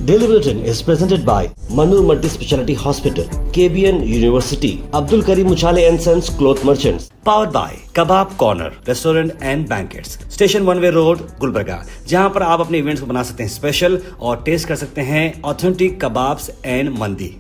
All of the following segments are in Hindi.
Daily Bulletin is presented by Manur Multi-Speciality Hospital, KBN University, Abdul Karim Uchale and Sons Cloth Merchants. Powered by Kebab Corner Restaurant and Banquets, Station One Way Road, Gulbarga, जहां पर आप अपने इवेंट्स को बना सकते हैं स्पेशल और टेस्ट कर सकते हैं ऑथेंटिक कबाब्स एंड मंदी।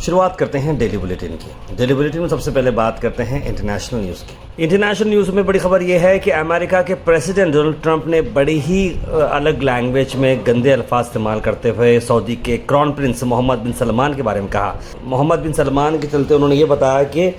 शुरुआत करते हैं डेली बुलेटिन की। डेली बुलेटिन में सबसे पहले बात करते हैं इंटरनेशनल न्यूज़ की। इंटरनेशनल न्यूज़ में बड़ी खबर यह है कि अमेरिका के प्रेसिडेंट डोनाल्ड ट्रंप ने बड़ी ही अलग लैंग्वेज में गंदे अल्फाज इस्तेमाल करते हुए सऊदी के क्राउन प्रिंस मोहम्मद बिन सलमान के बारे में कहा। मोहम्मद बिन सलमान के चलते उन्होंने ये बताया कि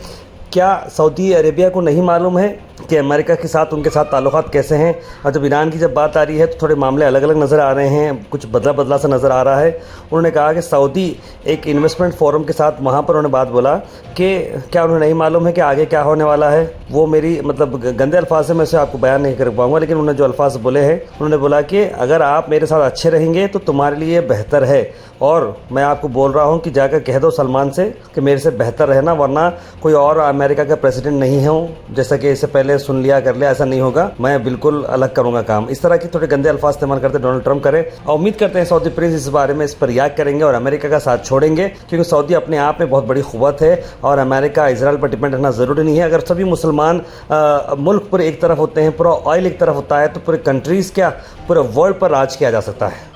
क्या सऊदी अरेबिया को नहीं मालूम है कि अमेरिका के साथ उनके साथ ताल्लुकात कैसे हैं। और जब ईरान की जब बात आ रही है तो थोड़े मामले अलग अलग नज़र आ रहे हैं, कुछ बदला बदला सा नज़र आ रहा है। उन्होंने कहा कि सऊदी एक इन्वेस्टमेंट फोरम के साथ वहाँ पर उन्होंने बात बोला कि क्या उन्हें नहीं मालूम है कि आगे क्या होने वाला है। वो मेरी मतलब गंदे अल्फाज से मैं उसे आपको बयान नहीं कर पाऊँगा, लेकिन उन्होंने जो अल्फाज बोले हैं उन्होंने बोला कि अगर आप मेरे साथ अच्छे रहेंगे तो तुम्हारे लिए बेहतर है, और मैं आपको बोल रहा हूँ कि जाकर कह दो सलमान से कि मेरे से बेहतर रहना, वरना कोई और अमेरिका का प्रेसिडेंट नहीं हूँ जैसा कि इससे पहले सुन लिया कर लिया, ऐसा नहीं होगा, मैं बिल्कुल अलग करूंगा काम। इस तरह के थोड़े गंदे अल्फाज इस्तेमाल करते डोनाल्ड ट्रंप करें, और उम्मीद करते हैं सऊदी प्रिंस इस बारे में इस पर रिएक्ट करेंगे और अमेरिका का साथ छोड़ेंगे, क्योंकि सऊदी अपने आप में बहुत बड़ी क़ुव्वत है और अमेरिका इजराइल पर डिपेंड रहना ज़रूरी नहीं है। अगर सभी मुसलमान मुल्क पूरे एक तरफ होते हैं, पूरा ऑयल एक तरफ होता है, तो पूरे कंट्रीज़ क्या पूरे वर्ल्ड पर राज किया जा सकता है।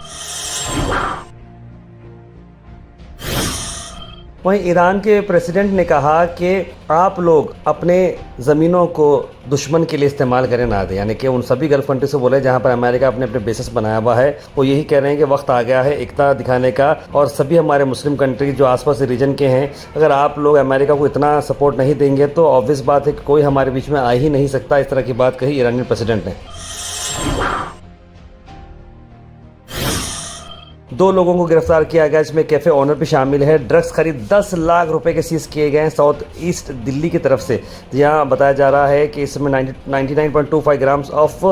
वहीं ईरान के प्रेसिडेंट ने कहा कि आप लोग अपने ज़मीनों को दुश्मन के लिए इस्तेमाल करें ना दें, यानी कि उन सभी गल्फ कंट्री से बोले जहां पर अमेरिका अपने अपने बेसिस बनाया हुआ है, वो यही कह रहे हैं कि वक्त आ गया है एकता दिखाने का, और सभी हमारे मुस्लिम कंट्री जो आसपास रीजन के हैं, अगर आप लोग अमेरिका को इतना सपोर्ट नहीं देंगे तो ऑब्वियस बात है कि कोई हमारे बीच में आ ही नहीं सकता। इस तरह की बात कही ईरानी प्रेसिडेंट ने। 2 लोगों को गिरफ्तार किया गया, जिसमें कैफे ओनर भी शामिल है। ड्रग्स खरीद 10 लाख रुपए के सीज किए गए हैं साउथ ईस्ट दिल्ली की तरफ से। यहाँ बताया जा रहा है कि इसमें 99.25 ग्राम्स ऑफ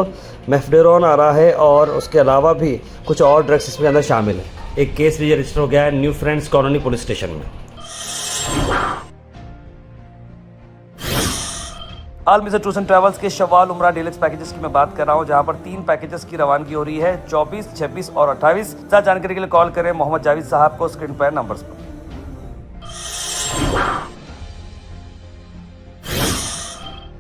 मेफडेरोन आ रहा है, और उसके अलावा भी कुछ और ड्रग्स इसमें अंदर शामिल है। एक केस भी रजिस्टर हो गया है new friends colony police station में। आल मिस्टर टूर्स एंड ट्रैवल्स के शवाल उमरा डीलक्स पैकेजेस की मैं बात कर रहा हूं, जहां पर 3 पैकेजेस की रवानगी हो रही है 24, 26 और 28। ज्यादा जानकारी के लिए कॉल करें मोहम्मद जावेद साहब को स्क्रीन पर नंबर्स पर।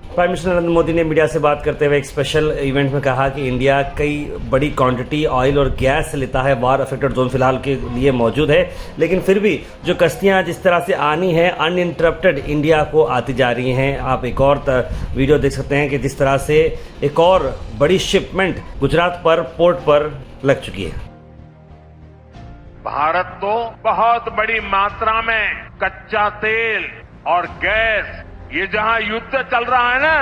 प्राइम मिनिस्टर नरेंद्र मोदी ने मीडिया से बात करते हुए एक स्पेशल इवेंट में कहा कि इंडिया कई बड़ी क्वांटिटी ऑयल और गैस लेता है। वार अफेक्टेड जोन फिलहाल के लिए मौजूद है, लेकिन फिर भी जो कश्तियां जिस तरह से आनी है अनइंटरप्टेड इंडिया को आती जा रही हैं। आप एक और वीडियो देख सकते हैं कि जिस तरह से एक और बड़ी शिपमेंट गुजरात पर पोर्ट पर लग चुकी है। भारत तो बहुत बड़ी मात्रा में कच्चा तेल और गैस, ये जहां युद्ध चल रहा है ना,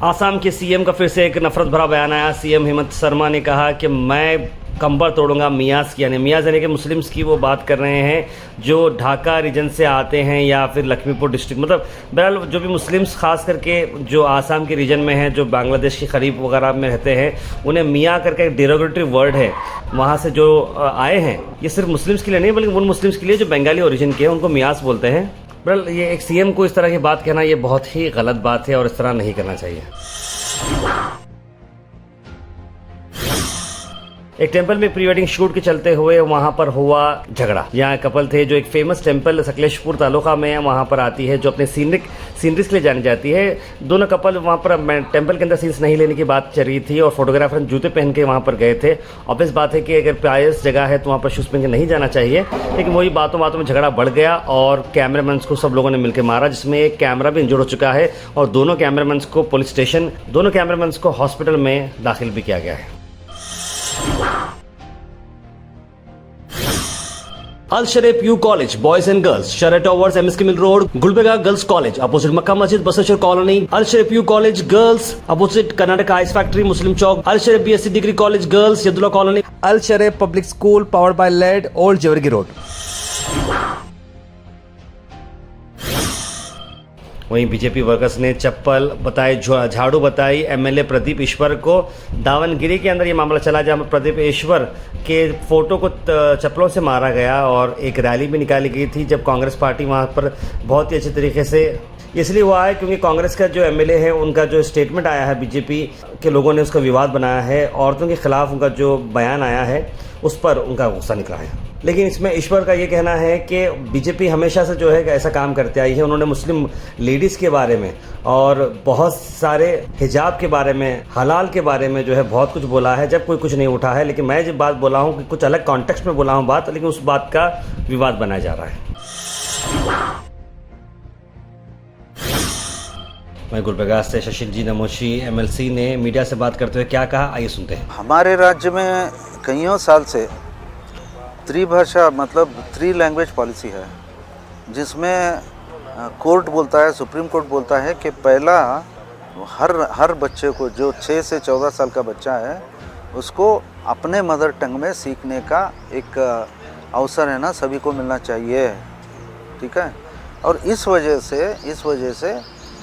आसाम के सीएम का फिर से एक नफरत भरा बयान आया। सीएम हेमंत शर्मा ने कहा कि मैं कंबर तोड़ूंगा मियाज की, यानी कि मुस्लिम्स की वो बात कर रहे हैं जो ढाका रीजन से आते हैं या फिर लखीमपुर डिस्ट्रिक्ट, मतलब बहरहाल जो भी मुस्लिम्स खास करके जो आसाम के रीजन में हैं, जो बांग्लादेश के करीब वगैरह में रहते हैं, उन्हें मियाँ करके एक डेरोगेटरी वर्ड है। वहाँ से जो आए हैं, ये सिर्फ मुस्लिम्स के लिए नहीं बल्कि उन मुस्लिम्स के लिए जो बंगाली ओरिजिन के हैं, उनको मियास बोलते हैं। बहरहाल ये एक सीएम को इस तरह की बात कहना ये बहुत ही गलत बात है और इस तरह नहीं करना चाहिए। एक टेंपल में प्री वेडिंग शूट के चलते हुए वहां पर हुआ झगड़ा। यहाँ कपल थे जो एक फेमस टेंपल सकलेशपुर तालुका में वहां पर आती है, जो अपने सीनरीज के लिए जानी जाती है। दोनों कपल वहां पर टेंपल के अंदर सीन्स नहीं लेने की बात चल रही थी और फोटोग्राफर जूते पहन के वहां पर गए थे। ऑब्वियस बात है कि अगर पायस जगह है तो वहां पर शूज पहन के नहीं जाना चाहिए, लेकिन वही बातों बातों में झगड़ा बढ़ गया और कैमरामैन को सब लोगों ने मिलकर मारा, जिसमें एक कैमरा भी इंजर्ड हो चुका है और दोनों कैमरामैन को पुलिस स्टेशन, दोनों कैमरामैन को हॉस्पिटल में दाखिल भी किया गया है। Al Sharif U College, Boys and Girls, Sheraton Towers, MSK Mill Road, Gulbarga Girls College, opposite Makkah Masjid, Basashar Colony. Al Sharif U College Girls, opposite Karnataka Ice Factory, Muslim Chowk. Al Sharif BSc Degree College Girls, Yadullah Colony. Al Sharif Public School, powered by LED, Old Jewargi Road. वहीं बीजेपी वर्कर्स ने चप्पल बताए, झाड़ू बताई एमएलए प्रदीप ईश्वर को। दावनगिरी के अंदर ये मामला चला जहां प्रदीप ईश्वर के फोटो को चप्पलों से मारा गया और एक रैली भी निकाली गई थी, जब कांग्रेस पार्टी वहां पर बहुत ही अच्छे तरीके से इसलिए हुआ है क्योंकि कांग्रेस का जो एमएलए है उनका जो स्टेटमेंट आया है, बीजेपी के लोगों ने उसका विवाद बनाया है, औरतों के खिलाफ उनका जो बयान आया है उस पर उनका गुस्सा निकला है। लेकिन इसमें ईश्वर का ये कहना है कि बीजेपी हमेशा से जो है ऐसा काम करते आई है। उन्होंने मुस्लिम लेडीज़ के बारे में और बहुत सारे हिजाब के बारे में, हलाल के बारे में जो है बहुत कुछ बोला है, जब कोई कुछ नहीं उठा है। लेकिन मैं जब बात बोला हूँ कि कुछ अलग कॉन्टेक्स्ट में बोला हूँ बात, लेकिन उस बात का विवाद बनाया जा रहा है। मैं गुलबर्गा से शशिल जी नमोशी एमएलसी ने मीडिया से बात करते हुए क्या कहा, आइए सुनते हैं। हमारे राज्य में कईयों साल से त्रिभाषा मतलब 3 लैंग्वेज पॉलिसी है, जिसमें कोर्ट बोलता है, सुप्रीम कोर्ट बोलता है कि पहला हर बच्चे को जो 6 से 14 साल का बच्चा है उसको अपने मदर टंग में सीखने का एक अवसर है ना, सभी को मिलना चाहिए, ठीक है। और इस वजह से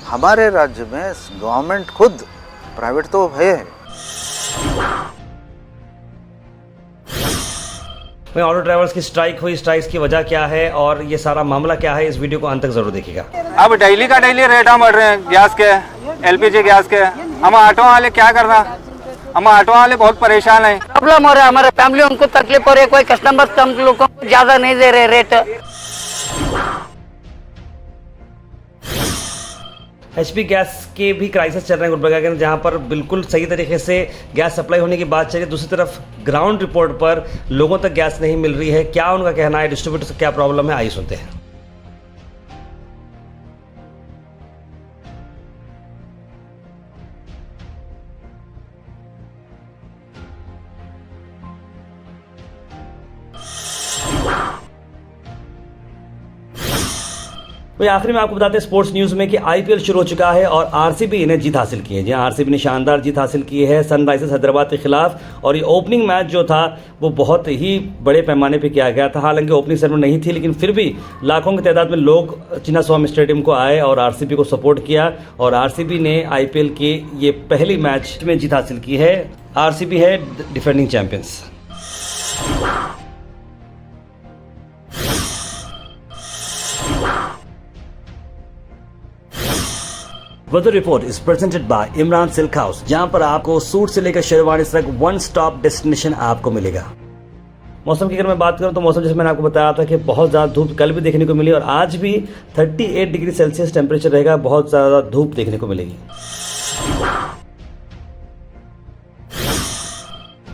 हमारे राज्य में गवर्नमेंट खुद, प्राइवेट तो है। वहीं ऑटो ड्राइवर्स की स्ट्राइक हुई, स्ट्राइक्स की वजह क्या है और ये सारा मामला क्या है, इस वीडियो को अंत तक जरूर देखिएगा। अब डेली का डेली रेट बढ़ रहे हैं गैस के, एलपीजी गैस के। हम ऑटो वाले क्या करना, हम ऑटो वाले बहुत परेशान हैं। प्रॉब्लम हो रहा है, हमारे फैमिली उनको तकलीफ हो रही है, कोई कस्टमर हम लोगों को ज्यादा नहीं दे रहे रेट। एचपी गैस के भी क्राइसिस चल रहे हैं गुलबर्गा के अंदर, जहां पर बिल्कुल सही तरीके से गैस सप्लाई होने की बात चल रही है। दूसरी तरफ ग्राउंड रिपोर्ट पर लोगों तक गैस नहीं मिल रही है। क्या उनका कहना है, डिस्ट्रीब्यूटर क्या प्रॉब्लम है, आइए सुनते हैं। वही आखिरी में आपको बताते हैं स्पोर्ट्स न्यूज़ में कि आईपीएल शुरू हो चुका है और आरसीबी ने जीत हासिल की है। जी आरसीबी ने शानदार जीत हासिल की है सनराइजर्स हैदराबाद के खिलाफ, और ये ओपनिंग मैच जो था वो बहुत ही बड़े पैमाने पे किया गया था। हालांकि ओपनिंग सेरेमनी नहीं थी, लेकिन फिर भी लाखों की तादाद में लोग चिन्नास्वामी स्टेडियम को आए और आरसीबी को सपोर्ट किया, और आरसीबी ने आईपीएल के ये पहली मैच में जीत हासिल की है। आरसीबी है defending champions. Weather report is presented by Imran silk house, जहां पर आपको सूट से लेकर शेरवानी तक वन स्टॉप डेस्टिनेशन आपको मिलेगा। मौसम की अगर मैं बात करूं तो मौसम जैसे मैंने आपको बताया था कि बहुत ज़्यादा धूप कल भी देखने को मिली, और आज भी 38 डिग्री सेल्सियस टेम्परेचर रहेगा, बहुत ज़्यादा धूप देखने को मिलेगी।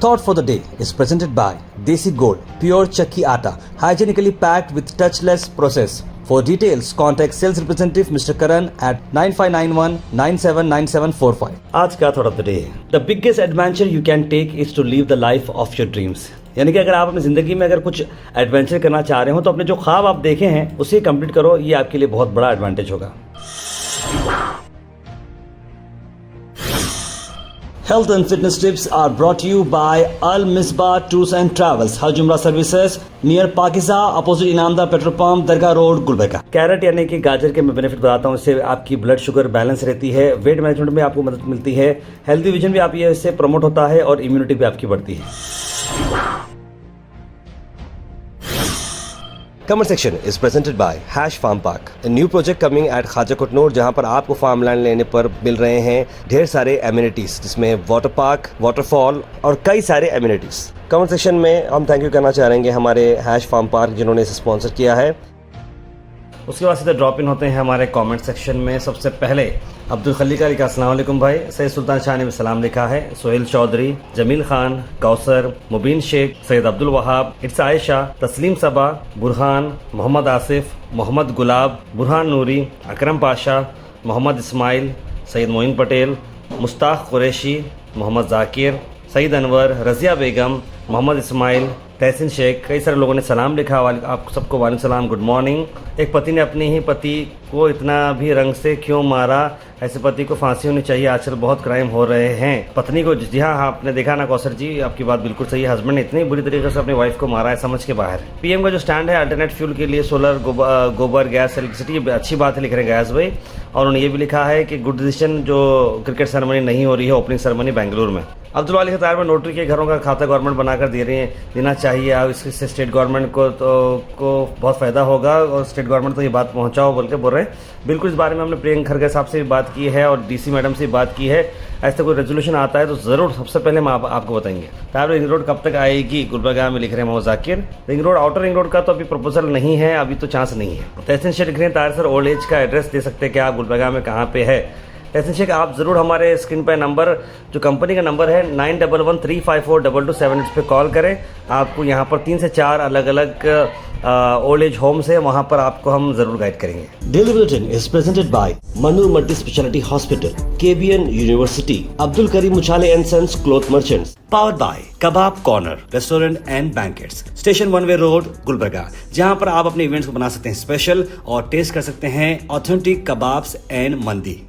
Thought for the day is presented by Desi Gold, pure chakki atta, hygienically packed with touchless process. For details, contact sales representative Mr. Karan at 9591979745. आज का thought of the day, the biggest adventure you can take is to live the life of your dreams. यानी कि अगर आप अपनी ज़िंदगी में अगर कुछ एडवेंचर करना चाह रहे हो तो अपने जो ख्वाब आप देखे हैं उसे कंप्लीट करो, ये आपके लिए बहुत बड़ा एडवांटेज होगा। Health and fitness tips are brought to you by Al Misbah Tours and Travels, Hajj Umrah Services, near Pakiza, opposite Inamda Petrol Pump, Dargah road, Gulbarga. Carat यानी कि गाजर के मैं बेनिफिट बताता हूँ, इससे आपकी ब्लड शुगर बैलेंस रहती है, वेट मैनेजमेंट में आपको मदद मिलती है, हेल्दी विजन भी आप ये इससे प्रमोट होता है, और इम्यूनिटी भी आपकी बढ़ती है। Comment section is presented by Hash Farm Park, a new project coming at Khaja Kotnoor, जहां पर आपको फार्म लैंड लेने पर मिल रहे हैं ढेर सारे एमिनिटीज, जिसमें वाटर पार्क, वाटरफॉल और कई सारे एमिनिटीज। कमेंट सेक्शन में हम थैंक यू करना चाहेंगे हमारे हैश फार्म पार्क जिन्होंने इसे स्पॉन्सर किया है। उसके बाद सीधे ड्रॉप इन होते हैं हमारे कमेंट सेक्शन में। सबसे पहले अब्दुल खली का लिखा अस्सलाम वालेकुम भाई, सैयद सुल्तान शाह ने भी सलाम लिखा है, सोहेल चौधरी, जमील खान, कौसर, मुबीन शेख, सैयद अब्दुल वहाब, इट्स आयशा, तस्लीम सबा, बुरहान, मोहम्मद आसिफ, मोहम्मद गुलाब, बुरहान नूरी, अकरम पाशा, मोहम्मद इस्माइल, सैयद मोइन पटेल, मुश्ताक कुरैशी, मोहम्मद जाकिर, सईद अनवर, रज़िया बेगम, मोहम्मद इस्माइल, तहसीन शेख, कई सारे लोगों ने सलाम लिखा, आप सबको वालेकुम सलाम, गुड मॉर्निंग। एक पति ने अपनी ही पति को इतना भी रंग से क्यों मारा, ऐसे पति को फांसी होनी चाहिए, आजकल बहुत क्राइम हो रहे हैं। पत्नी को, जी हाँ, आपने देखा ना कौसर जी, आपकी बात बिल्कुल सही है, हस्बैंड ने इतनी बुरी तरीके से अपनी वाइफ को मारा है, समझ के बाहर। पीएम का जो स्टैंड है अल्टरनेट फ्यूल के लिए सोलर, गोबर, गैस, इलेक्ट्रिसिटी, अच्छी बात है लिख रहे हैं गैस भाई। और उन्होंने ये भी लिखा है कि गुड डिसीजन जो क्रिकेट सेरेमनी नहीं हो रही है, ओपनिंग सेरेमनी बेंगलुरु में। अब्दुल वाली खतार में नोटरी के घरों का खाता गवर्नमेंट बनाकर देना चाहिए, अब इससे स्टेट गवर्नमेंट को बहुत फ़ायदा होगा और स्टेट गवर्नमेंट तो ये बात पहुंचाओ बोल रहे हैं। बिल्कुल इस बारे में हमने प्रियंका खरगे साहब से भी बात की है और डीसी मैडम से भी बात की है। ऐसा कोई रेजोल्यूशन आता है तो ज़रूर सबसे पहले हम आपको बताएंगे। तार रिंग रोड कब तक आएगी, गुलबर्गा में लिख रहे हैं Mohammad Zakir. Ring road, outer ring road का तो अभी प्रपोजल नहीं है, अभी तो चांस नहीं है। तहसीन शेख लिख रहे हैं, तार सर ओल्ड एज का एड्रेस दे सकते हैं क्या, गुलबर्गा में कहाँ पे है। तहसीन शेख, आप ज़रूर हमारे स्क्रीन पर नंबर, जो कंपनी का नंबर है 9113542278 पे कॉल करें। आपको यहाँ पर 3 से 4 अलग अलग ओल्ड एज होम्स है, वहाँ पर आपको हम ज़रूर गाइड करेंगे। Daily Bulletin is presented by Manur Multi Speciality Hospital, KBN University, Abdul Karim Uchale and Sons Cloth Merchants. Powered by Kebab Corner Restaurant and Banquets, Station One Way Road, Gulbarga, जहाँ पर आप अपने इवेंट्स को बना सकते हैं स्पेशल और टेस्ट कर सकते हैं ऑथेंटिक कबाब्स एंड मंदी।